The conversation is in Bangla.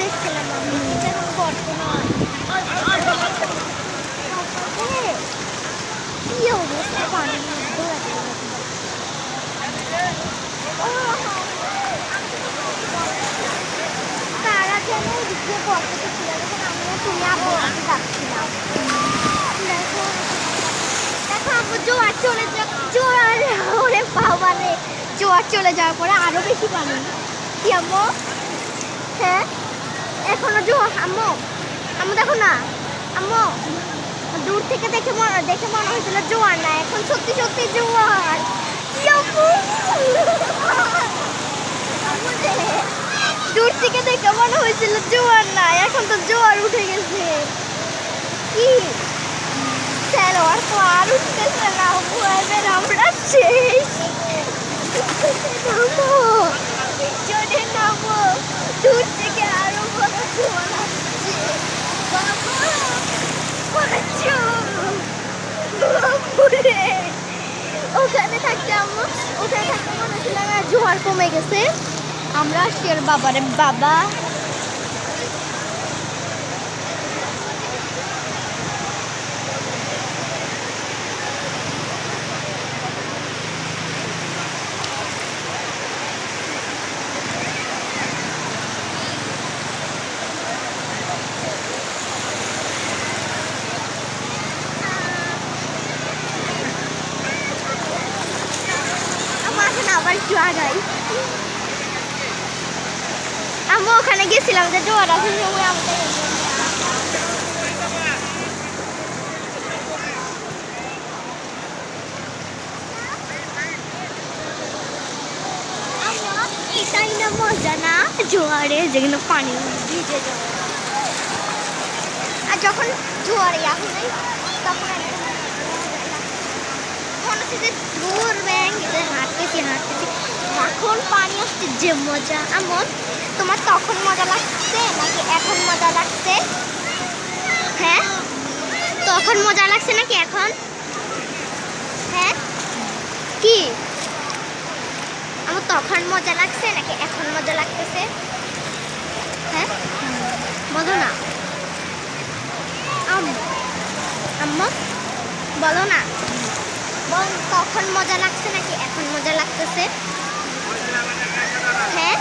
দেখছিলাম আমি, এটা এখন বর্তমান কি অবস্থা পানির মধ্যে তারা যেন ওদিকে পড়তে ছিল যখন আমরা তুমি আবু যাচ্ছিলাম। দেখো দেখো আব্বু জোয়ার চলে জোয়ার ওরে বাবা রে, জোয়ার চলে যাওয়ার পরে আরো বেশি পানি। কি আম্মু? হ্যাঁ এখনো জোয়ার। আম্মু আম্মু দেখো না, আম্মু দূর থেকে দেখে মনে হয়েছিল জোয়ার না, এখন সত্যি সত্যি জোয়ার। কি আম্মু আম্মু রে, দূর থেকে দেখে মনে হয়েছিল জোয়ার না, এখন তো জোয়ার উঠে গেছে। কি সালোয়ার তো আর উঠতেছে না, এবার আমরা শেষ। নামো জোরে নামো, দূর থেকে আরো বড় জোয়ার আসছে। ওখানে থাকতে আম্মু, ওখানে থাকতে মনে হচ্ছিল না জোয়ার কমে গেছে। আমরা আসছি ওর বাবারে বাবা। আবার একটু আগাই আমি ওখানে গেছিলাম যে জোয়ার আছে সময় এটাই না মজা না জোয়ারে, যেগুলো পানি ভিজে যাওয়া। আর যখন জোয়ারে এখন তখন মনে হচ্ছে যে দূর ব্যাংক হাঁটতেছি এখন পানি আসছে যে মজা। এমন তোমার তখন মজা লাগছে নাকি এখন মজা লাগছে? হ্যাঁ তখন মজা লাগছে নাকি এখন? হ্যাঁ কি আমার তখন মজা লাগছে নাকি এখন মজা লাগতেছে? হ্যাঁ বলো না আম্মু, বলো না, বল তখন মজা লাগছে নাকি এখন মজা লাগতেছে? হ্যাঁ